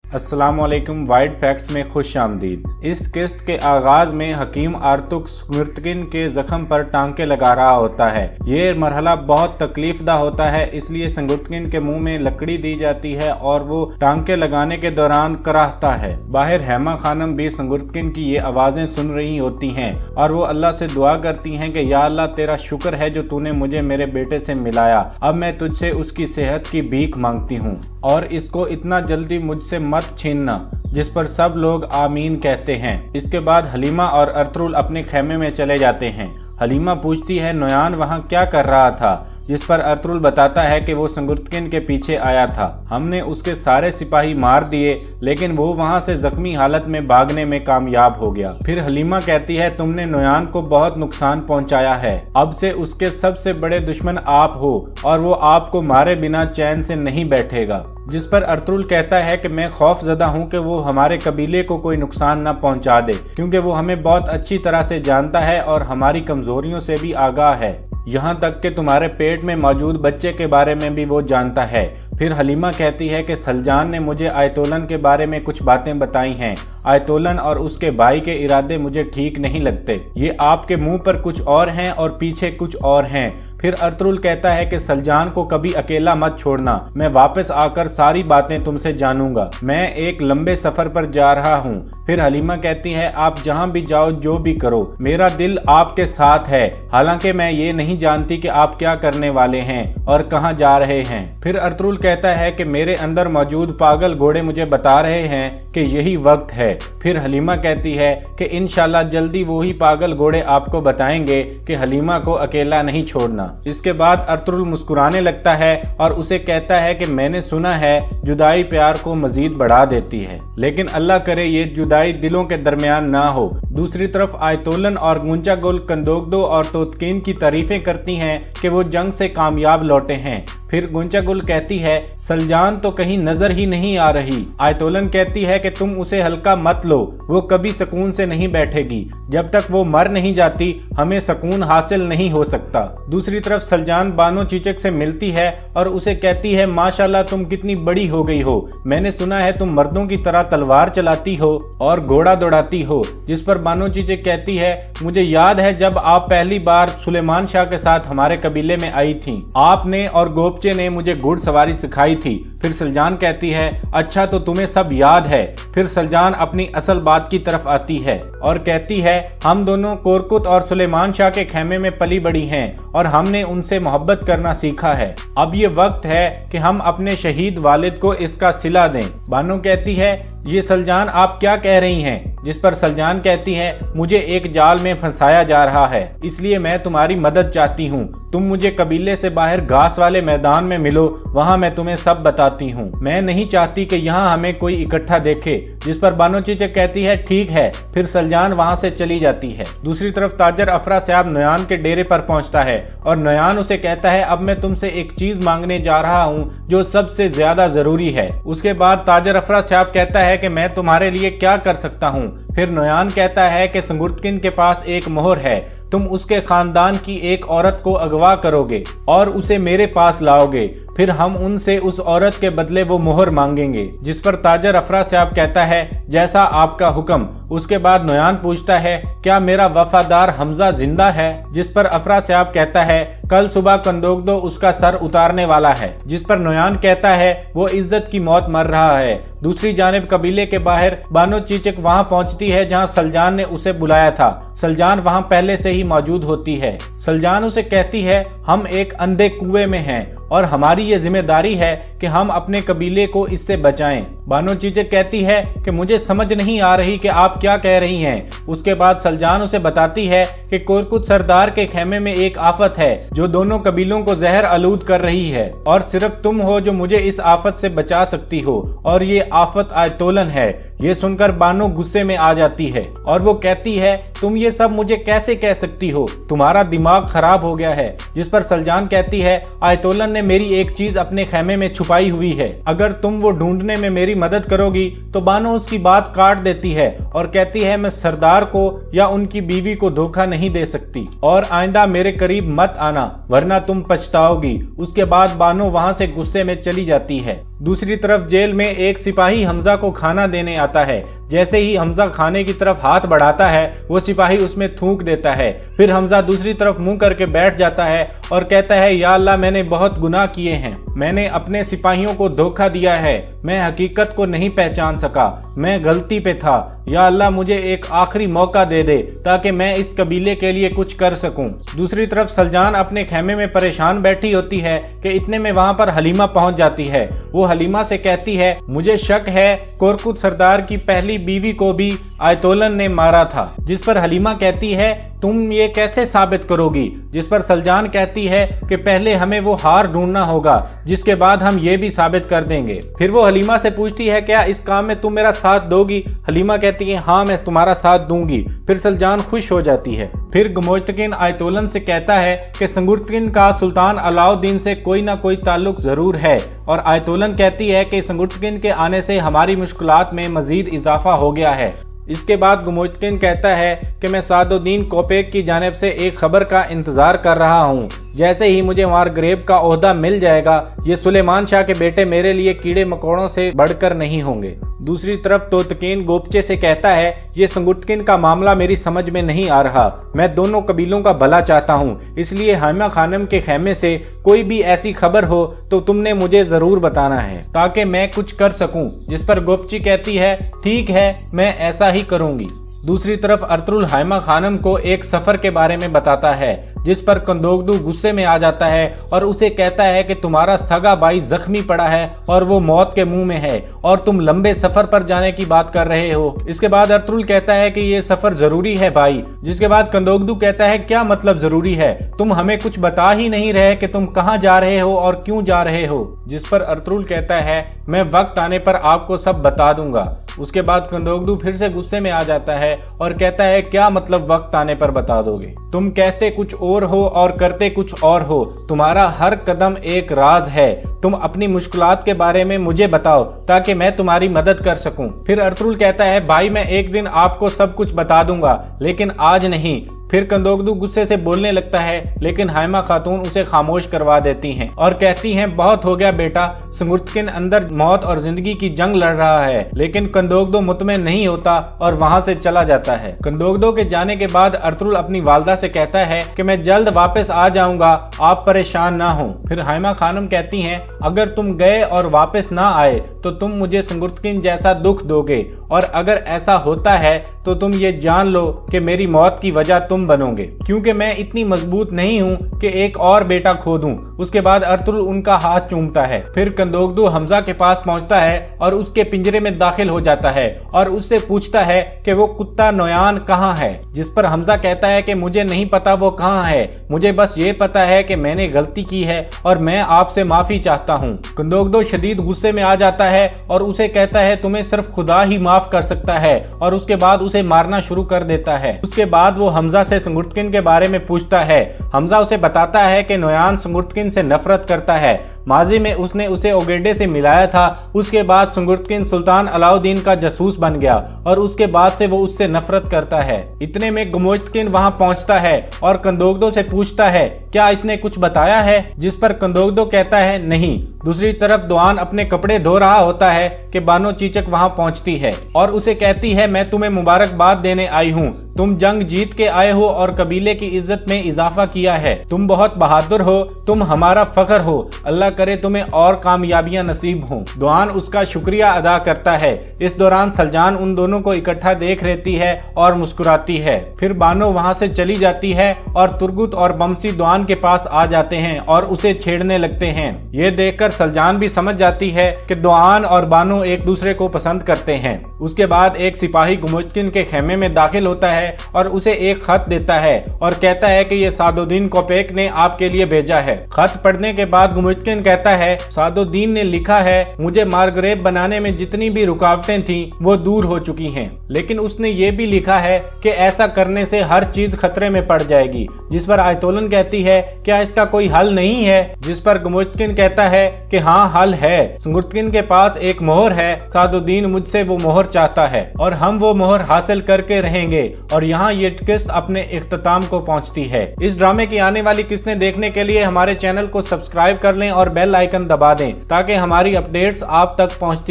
अस्सलाम वालेकुम। Wide facts में खुश आमदीद। इस किस्त के आगाज में हकीम आर्तुक संगुर्तकिन के जख्म पर टांके लगा रहा होता है। ये मरहला बहुत तकलीफदा होता है, इसलिए संगुर्तकिन के मुंह में लकड़ी दी जाती है और वो टांके लगाने के दौरान कराहता है। बाहर हेमा खानम भी संगुर्तकिन की ये आवाजें सुन रही होती हैं और वो अल्लाह से दुआ करती हैं कि या अल्लाह तेरा शुक्र है जो तूने मुझे मेरे बेटे से मिलाया। अब मैं तुझसे उसकी सेहत की भीख मांगती हूँ और इसको इतना जल्दी मुझसे मत छीनना। जिस पर सब लोग आमीन कहते हैं। इसके बाद हलीमा और अरतुरुल अपने खेमे में चले जाते हैं। हलीमा पूछती है नोयान वहाँ क्या कर रहा था, जिस पर अरतुरुल बताता है कि वो संगुर्तकिन के पीछे आया था। हमने उसके सारे सिपाही मार दिए लेकिन वो वहाँ से जख्मी हालत में भागने में कामयाब हो गया। फिर हलीमा कहती है तुमने नोयान को बहुत नुकसान पहुँचाया है, अब से उसके सबसे बड़े दुश्मन आप हो और वो आपको मारे बिना चैन से नहीं बैठेगा। जिस पर अरतुरुल कहता है कि मैं खौफजदा हूँ कि वो हमारे कबीले को कोई नुकसान न पहुँचा दे, क्योंकि वो हमें बहुत अच्छी तरह से जानता है और हमारी कमजोरियों से भी आगाह है। यहाँ तक कि तुम्हारे पेट में मौजूद बच्चे के बारे में भी वो जानता है। फिर हलीमा कहती है कि सलजान ने मुझे आयतोलन के बारे में कुछ बातें बताई हैं। आयतोलन और उसके भाई के इरादे मुझे ठीक नहीं लगते। ये आपके मुंह पर कुछ और हैं और पीछे कुछ और हैं। फिर अरतुरुल कहता है कि सलजान को कभी अकेला मत छोड़ना, मैं वापस आकर सारी बातें तुमसे जानूंगा। मैं एक लंबे सफर पर जा रहा हूँ। फिर हलीमा कहती है आप जहाँ भी जाओ जो भी करो मेरा दिल आपके साथ है, हालांकि मैं ये नहीं जानती कि आप क्या करने वाले हैं और कहाँ जा रहे हैं। फिर अरतुरुल कहता है कि मेरे अंदर मौजूद पागल घोड़े मुझे बता रहे हैं कि यही वक्त है। फिर हलीमा कहती है कि इंशाल्लाह जल्दी वही पागल घोड़े आपको बताएंगे कि हलीमा को अकेला नहीं छोड़ना। इसके बाद अरतुरुल मुस्कुराने लगता है और उसे कहता है कि मैंने सुना है जुदाई प्यार को मजीद बढ़ा देती है, लेकिन अल्लाह करे ये जुदाई दिलों के दरमियान ना हो। दूसरी तरफ आयतोलन और गुंचागुल कंदोगदो और तोतकीन की तारीफें करती हैं कि वो जंग से कामयाब लौटे हैं। फिर गुंचागुल कहती है सलजान तो कहीं नजर ही नहीं आ रही। आयतोलन कहती है कि तुम उसे हल्का मत लो, वो कभी सुकून से नहीं बैठेगी। जब तक वो मर नहीं जाती हमें सुकून हासिल नहीं हो सकता। दूसरी तरफ सलजान बानो चीचक से मिलती है और उसे कहती है माशाल्लाह तुम कितनी बड़ी हो गई हो, मैंने सुना है तुम मर्दों की तरह तलवार चलाती हो और घोड़ा दौड़ाती हो। जिस पर बानो चीचक कहती है मुझे याद है जब आप पहली बार सुलेमान शाह के साथ हमारे कबीले में आई थी, आपने और गोपचे ने मुझे घुड़सवारी सिखाई थी। फिर सलजान कहती है अच्छा तो तुम्हें सब याद है। फिर सलजान अपनी असल बात की तरफ आती है और कहती है हम दोनों कोरकुत और सुलेमान शाह के खेमे में पली बड़ी हैं और हमने उनसे मोहब्बत करना सीखा है। अब ये वक्त है कि हम अपने शहीद वालिद को इसका सिला दें। बानो कहती है ये सलजान आप क्या कह रही हैं? जिस पर सलजान कहती है मुझे एक जाल में फंसाया जा रहा है, इसलिए मैं तुम्हारी मदद चाहती हूँ। तुम मुझे कबीले से बाहर घास वाले मैदान में मिलो, वहाँ मैं तुम्हें सब बताती हूँ। मैं नहीं चाहती कि यहाँ हमें कोई इकट्ठा देखे। जिस पर बानो चीचक कहती है ठीक है। फिर सलजान वहाँ से चली जाती है। दूसरी तरफ ताजर अफरा साहब नोयान के डेरे पर पहुँचता है और नोयान उसे कहता है अब मैं तुमसे एक चीज मांगने जा रहा हूँ जो सबसे ज्यादा जरूरी है। उसके बाद ताजर अफरा साहब कहता है कि मैं तुम्हारे लिए क्या कर सकता हूँ। फिर नोयान कहता है कि संगुर्तकिन के पास एक मोहर है, तुम उसके खानदान की एक औरत को अगवा करोगे और उसे मेरे पास लाओगे, फिर हम उनसे उस औरत के बदले वो मोहर मांगेंगे। जिस पर ताजर अफरा साहब कहता है जैसा आपका हुक्म। उसके बाद नोयान पूछता है क्या मेरा वफादार हमजा जिंदा है? जिस पर अफरा साहब कहता है कल सुबह कंदोगदो उसका सर उतारने वाला है। जिस पर नोयान कहता है वो इज्जत की मौत मर रहा है। दूसरी जानिब कबीले के बाहर बानो चीचक वहां पहुंचती है जहां सलजान ने उसे बुलाया था। सलजान वहां पहले से ही मौजूद होती है। सलजान उसे कहती है हम एक अंधे कुएं में हैं और हमारी ये जिम्मेदारी है कि हम अपने कबीले को इससे बचाएं। बानो चीचक कहती है कि मुझे समझ नहीं आ रही कि आप क्या कह रही हैं। उसके बाद सलजान उसे बताती है कि कोरकुत सरदार के खेमे में एक आफत है जो दोनों कबीलों को जहर आलूद कर रही है और सिर्फ तुम हो जो मुझे इस आफत से बचा सकती हो और ये आफत आयतोलन है। ये सुनकर बानो गुस्से में आ जाती है और वो कहती है तुम ये सब मुझे कैसे कह सकती हो, तुम्हारा दिमाग खराब हो गया है। जिस पर सलजान कहती है, आयतोलन ने मेरी एक चीज अपने खेमे में छुपाई हुई है, अगर तुम वो ढूंढने में मेरी मदद करोगी। तो बानो उसकी बात काट देती है और कहती है, मैं सरदार को या उनकी बीवी को धोखा नहीं दे सकती और आइंदा मेरे करीब मत आना वरना तुम पछताओगी। उसके बाद बानो वहां से गुस्से में चली जाती है। दूसरी तरफ जेल में एक सिपाही हमजा को खाना देने आता है। जैसे ही हमजा खाने की तरफ हाथ बढ़ाता है, वो सिपाही उसमें थूक देता है। फिर हमजा दूसरी तरफ मुंह करके बैठ जाता है और कहता है, या अल्लाह, मैंने बहुत गुनाह किए हैं, मैंने अपने सिपाहियों को धोखा दिया है, मैं हकीकत को नहीं पहचान सका, मैं गलती पे था। या अल्लाह, मुझे एक आखिरी मौका दे दे ताकि मैं इस कबीले के लिए कुछ कर सकूं। दूसरी तरफ सलजान अपने खेमे में परेशान बैठी होती है कि इतने में वहां पर हलीमा पहुंच जाती है। वो हलीमा से कहती है, मुझे शक है कोरकुत सरदार की पहली बीवी को भी आयतोलन ने मारा था। जिस पर हलीमा कहती है, तुम ये कैसे साबित करोगी? जिस पर सलजान कहती है कि पहले हमें वो हार ढूंढना होगा, जिसके बाद हम ये भी साबित कर देंगे। फिर वो हलीमा से पूछती है, क्या इस काम में तुम मेरा साथ दोगी? हलीमा कहती है, हाँ, मैं तुम्हारा साथ दूंगी। फिर सलजान खुश हो जाती है। फिर गमोश्तकिन आयतोलन से कहता है कि संगुर्तकिन का सुल्तान अलाउद्दीन से कोई ना कोई ताल्लुक जरूर है, और आयतोलन कहती है कि संगुर्तकिन के आने से हमारी मुश्किलात में मजीद इजाफा हो गया है। इसके बाद गमोश्तकिन कहता है कि मैं सादुद्दीन कोपेक की जानिब से एक खबर का इंतज़ार कर रहा हूँ। जैसे ही मुझे मारग्रेव का ओहदा मिल जाएगा, ये सुलेमान शाह के बेटे मेरे लिए कीड़े मकोड़ों से बढ़कर नहीं होंगे। दूसरी तरफ तोतकीन गोपचे से कहता है, ये संगुर्तकिन का मामला मेरी समझ में नहीं आ रहा, मैं दोनों कबीलों का भला चाहता हूँ, इसलिए हाइमा खानम के खेमे से कोई भी ऐसी खबर हो तो तुमने मुझे जरूर बताना है ताकि मैं कुछ कर सकूं। जिस पर गोपची कहती है, ठीक है, मैं ऐसा ही करूंगी। दूसरी तरफ अर्तुरुल हाइमा खानम को एक सफर के बारे में बताता है, जिस पर कंदोगदू गुस्से में आ जाता है और उसे कहता है कि तुम्हारा सगा भाई जख्मी पड़ा है और वो मौत के मुंह में है और तुम लंबे सफर पर जाने की बात कर रहे हो। इसके बाद अर्तुरुल कहता है कि ये सफर जरूरी है भाई। जिसके बाद कंदोगदू कहता है, क्या मतलब जरूरी है? तुम हमें कुछ बता ही नहीं रहे कि तुम कहाँ जा रहे हो और क्यों जा रहे हो। जिस पर अर्तुरुल कहता है, मैं वक्त आने पर आपको सब बता दूंगा। उसके बाद कंदोगदू फिर से गुस्से में आ जाता है और कहता है, क्या मतलब वक्त आने पर बता दोगे? तुम कहते कुछ और हो और करते कुछ और हो, तुम्हारा हर कदम एक राज है। तुम अपनी मुश्किलात के बारे में मुझे बताओ ताकि मैं तुम्हारी मदद कर सकूं। फिर अर्तुरुल कहता है, भाई मैं एक दिन आपको सब कुछ बता दूंगा, लेकिन आज नहीं। फिर कंदोगदू गुस्से से बोलने लगता है, लेकिन हाइमा खातून उसे खामोश करवा देती हैं और कहती हैं, बहुत हो गया बेटा, संगुर्तकिन अंदर मौत और जिंदगी की जंग लड़ रहा है। लेकिन कंदोगदू मुतमईन नहीं होता और वहां से चला जाता है। कंदोगदू के जाने के बाद अर्तुरुल अपनी वालदा से कहता है कि मैं जल्द वापस आ जाऊंगा, आप परेशान ना हो। फिर हाइमा खानम कहती हैं, अगर तुम गए और वापस ना आए तो तुम मुझे संगुर्तकिन जैसा दुख दोगे, और अगर ऐसा होता है तो तुम ये जान लो कि मेरी मौत की वजह तुम बनोगे, क्योंकि मैं इतनी मजबूत नहीं हूँ कि एक और बेटा खो दूं। उसके बाद अर्तुरुल उनका हाथ चूमता है। फिर कंदोगदू हमजा के पास पहुंचता है और उसके पिंजरे में दाखिल हो जाता है और उससे पूछता है कि वो कुत्ता नोयान कहाँ है। जिस पर हमजा कहता है कि मुझे नहीं पता वो कहाँ है, मुझे बस ये पता है कि मैंने गलती की है और मैं आपसे माफी चाहता हूँ। कंदोगदू शदीद गुस्से में आ जाता है और उसे कहता है, तुम्हें सिर्फ खुदा ही माफ कर सकता है, और उसके बाद उसे मारना शुरू कर देता है। उसके बाद वो हमजा से संगुर्तकिन के बारे में पूछता है। हमजा उसे बताता है कि नोयान संगुर्तकिन से नफरत करता है, माजी में उसने उसे ओगेडे से मिलाया था। उसके बाद संगुर्तकिन सुल्तान अलाउद्दीन का जासूस बन गया और उसके बाद से वो उससे नफरत करता है। इतने में गमोश्तकिन वहां पहुंचता है और कंदोगदो से पूछता है, क्या इसने कुछ बताया है? जिस पर कंदोगदो कहता है, नहीं। दूसरी तरफ दुआन अपने कपड़े धो रहा होता है कि बानो चीचक वहां पहुंचती है और उसे कहती है, मैं तुम्हें मुबारकबाद देने आई हूँ, तुम जंग जीत के आए हो और कबीले की इज्जत में इजाफा किया है, तुम बहुत बहादुर हो, तुम हमारा फख्र हो, अल्लाह करे तुम्हें और कामयाबियां नसीब हों। दुआन उसका शुक्रिया अदा करता है। इस दौरान सलजान उन दोनों को इकट्ठा देख रहती है और मुस्कुराती है। फिर बानो वहां से चली जाती है और तुर्गुत और बमसी दुआन के पास आ जाते हैं और उसे छेड़ने लगते हैं। ये देखकर सलजान भी समझ जाती है कि दुआन और बानो एक दूसरे को पसंद करते हैं। उसके बाद एक सिपाही गमोश्तकिन के खेमे में दाखिल होता है और उसे एक खत देता है और कहता है कि ये सादुद्दीन कोपेक ने आपके लिए भेजा है। खत पढ़ने के बाद गमोश्तकिन स्मुर्तकिन कहता है, सादुद्दीन ने लिखा है, मुझे मार्ग्रेव बनाने में जितनी भी रुकावटें थीं वो दूर हो चुकी हैं, लेकिन उसने ये भी लिखा है कि ऐसा करने से हर चीज खतरे में पड़ जाएगी। जिस पर आयतोलन कहती है, क्या इसका कोई हल नहीं है? जिस पर स्मुर्तकिन कहता है कि हाँ हल है, स्मुर्तकिन के पास एक मोहर है, सादुद्दीन मुझसे वो मोहर चाहता है और हम वो मोहर हासिल करके रहेंगे। और यहाँ ये किस्त अपने इख्तिताम को पहुँचती है। इस ड्रामे की आने वाली किस्तें देखने के लिए हमारे चैनल को सब्सक्राइब कर लें और बेल आइकन दबा दें ताकि हमारी अपडेट्स आप तक पहुँचती